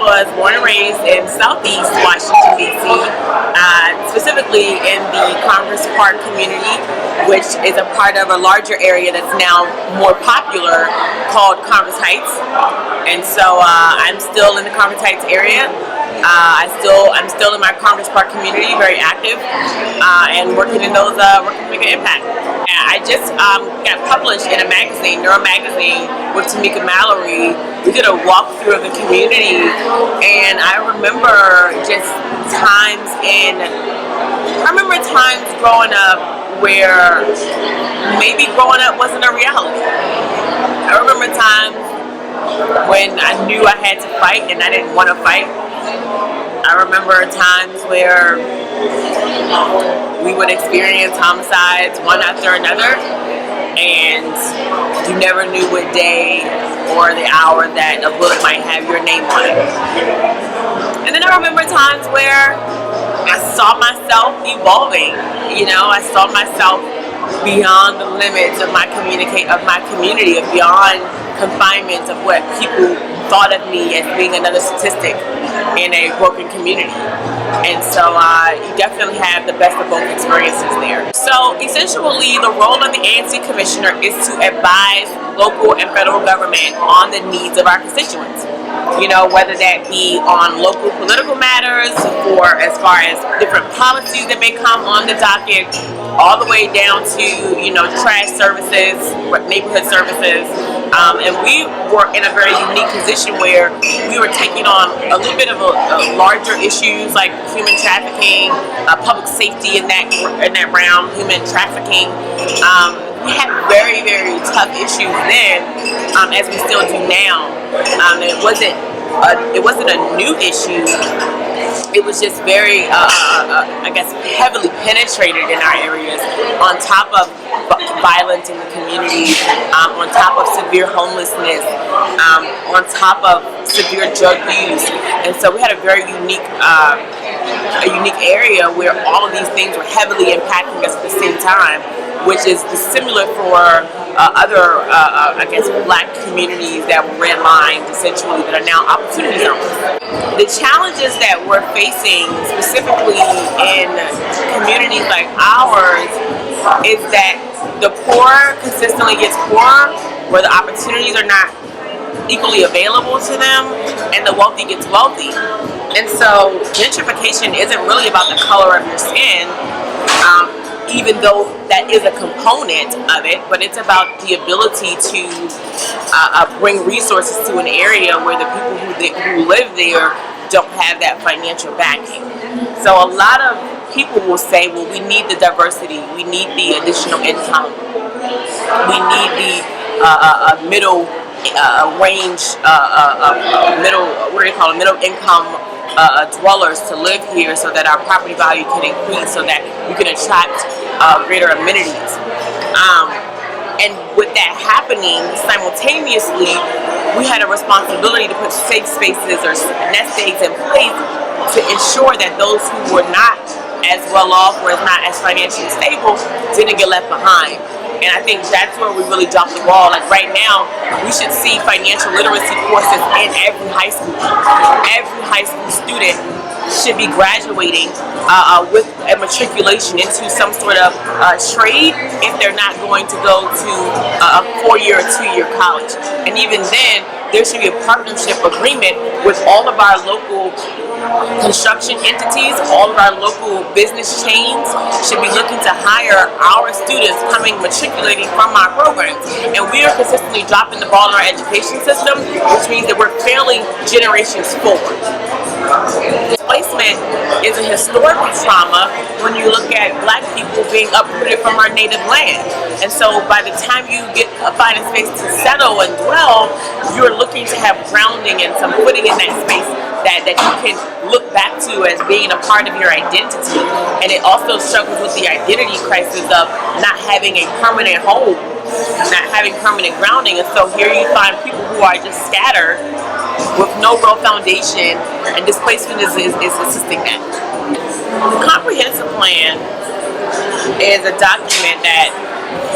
was born and raised in Southeast Washington, D.C., specifically in the Congress Park community, which is a part of a larger area that's now more popular called Congress Heights. And so I'm still in the Congress Heights area. I'm still in my Congress Park community, very active, and working to make an impact. I just got published in a magazine, Neuro Magazine, with Tamika Mallory. We did a walkthrough of the community, and I remember times growing up where maybe growing up wasn't a reality. I remember times when I knew I had to fight and I didn't want to fight. I remember times where we would experience homicides one after another, and you never knew what day or the hour that a bullet might have your name on it. And then I remember times where I saw myself evolving. I saw myself beyond the limits of my community, of beyond confinements of what people thought of me as being another statistic in a broken community. And so you definitely have the best of both experiences there. So essentially the role of the ANC Commissioner is to advise local and federal government on the needs of our constituents. Whether that be on local political matters or as far as different policies that may come on the docket, all the way down to, trash services, neighborhood services. And we were in a very unique position where we were taking on a little bit of a larger issues like human trafficking, public safety in that realm, human trafficking. We had very, very tough issues then, as we still do now. It wasn't a new issue. It was just very, heavily penetrated in our areas, on top of violence in the community, on top of severe homelessness, on top of severe drug use. And so we had a very unique area where all of these things were heavily impacting us at the same time, which is similar for other, black communities that were redlined, essentially, that are now opportunity zones. The challenges that we're facing, specifically in communities like ours, is that the poor consistently gets poorer, where the opportunities are not equally available to them, and the wealthy gets wealthy. And so gentrification isn't really about the color of your skin, even though that is a component of it, but it's about the ability to bring resources to an area where the people who live there don't have that financial backing. So a lot of people will say, well, we need the diversity, we need the additional income, we need the middle range, middle income dwellers to live here, so that our property value can increase, so that we can attract greater amenities. And with that happening, simultaneously, we had a responsibility to put safe spaces or nest eggs in place to ensure that those who were not as well off or not as financially stable didn't get left behind. And I think that's where we really dropped the ball. Like right now, we should see financial literacy courses in every high school. Every high school student should be graduating with a matriculation into some sort of trade if they're not going to go to a 4-year or 2-year college. And even then, there should be a partnership agreement with all of our local construction entities. All of our local business chains should be looking to hire our students matriculating from our programs. And we are consistently dropping the ball in our education system, which means that we're failing generations forward. Displacement is a historical trauma when you look at black people being uprooted from our native land. And so by the time you find a space to settle and dwell, you're looking to have grounding and some footing in that space that you can look back to as being a part of your identity. And it also struggles with the identity crisis of not having a permanent home, not having permanent grounding. And so here you find people who are just scattered with no real foundation, and displacement is assisting that. The comprehensive plan is a document that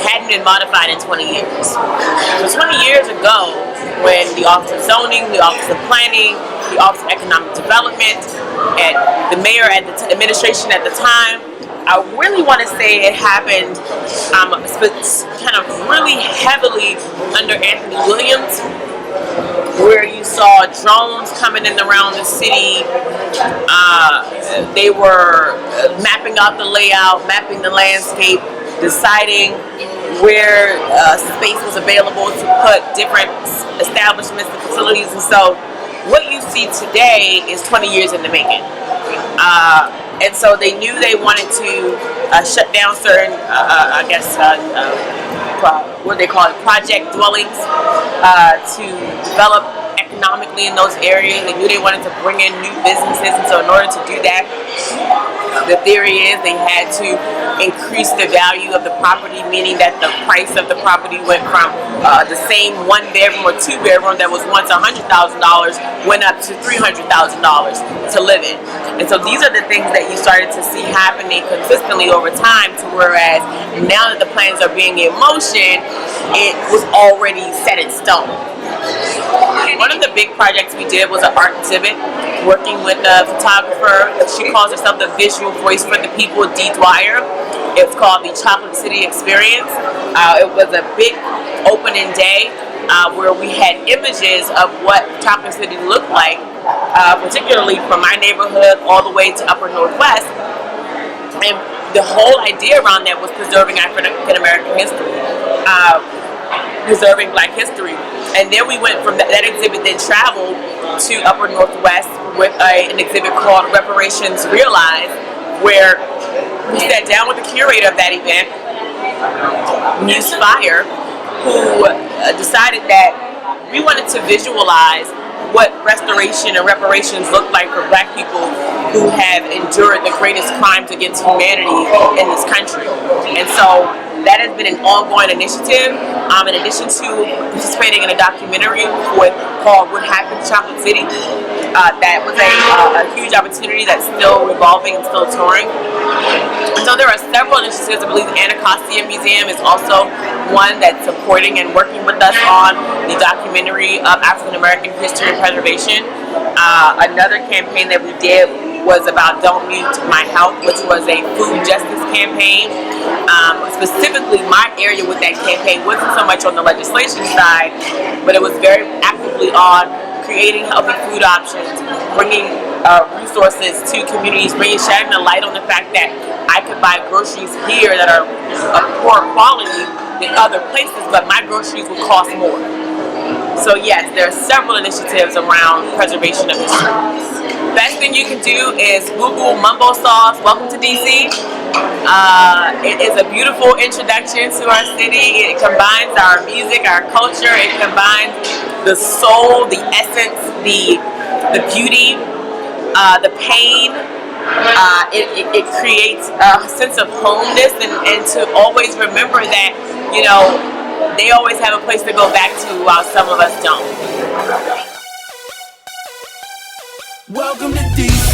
hadn't been modified in 20 years. So 20 years ago, when the Office of Zoning, the Office of Planning, the Office of Economic Development, and the mayor at the administration at the time. I really want to say it happened kind of really heavily under Anthony Williams, where you saw drones coming in around the city. They were mapping out the layout, mapping the landscape, deciding where space was available to put different establishments and facilities. And so what you see today is 20 years in the making. And so they knew they wanted to shut down certain, what they call it, project dwellings to develop economically in those areas. They knew they wanted to bring in new businesses, and so in order to do that, the theory is they had to increase the value of the property, meaning that the price of the property went from the same 1 bedroom or 2 bedroom that was once $100,000 went up to $300,000 to live in. And so these are the things that you started to see happening consistently over time, to whereas now that the plans are being in motion, it was already set in stone. One of the big projects we did was an art exhibit, working with a photographer. She calls herself the visual voice for the people, Dee Dwyer. It's called the Chocolate City Experience. It was a big opening day where we had images of what Chocolate City looked like, particularly from my neighborhood all the way to Upper Northwest. And the whole idea around that was preserving African American history, preserving Black history. And then we went from that exhibit, then traveled to Upper Northwest with an exhibit called Reparations Realized, where we sat down with the curator of that event, Muse Fire, who decided that we wanted to visualize what restoration and reparations look like for Black people who have endured the greatest crimes against humanity in this country. And so that has been an ongoing initiative, in addition to participating in a documentary called What Happened to Chocolate City. That was a huge opportunity that's still revolving and still touring. And so there are several initiatives. I believe the Anacostia Museum is also one that's supporting and working with us on the documentary of African American history and preservation. Another campaign that we did was about Don't Mute My Health, which was a food justice campaign. Specifically, my area with that campaign wasn't so much on the legislation side, but it was very actively on creating healthy food options, bringing resources to communities, shedding a light on the fact that I could buy groceries here that are of poor quality than other places, but my groceries would cost more. So yes, there are several initiatives around preservation of history. Best thing you can do is Google Mumbo Sauce, Welcome to DC. It is a beautiful introduction to our city. It combines our music, our culture. It combines the soul, the essence, the beauty, the pain. It creates a sense of homeness, and to always remember that, you know, they always have a place to go back to while some of us don't. Welcome to DC.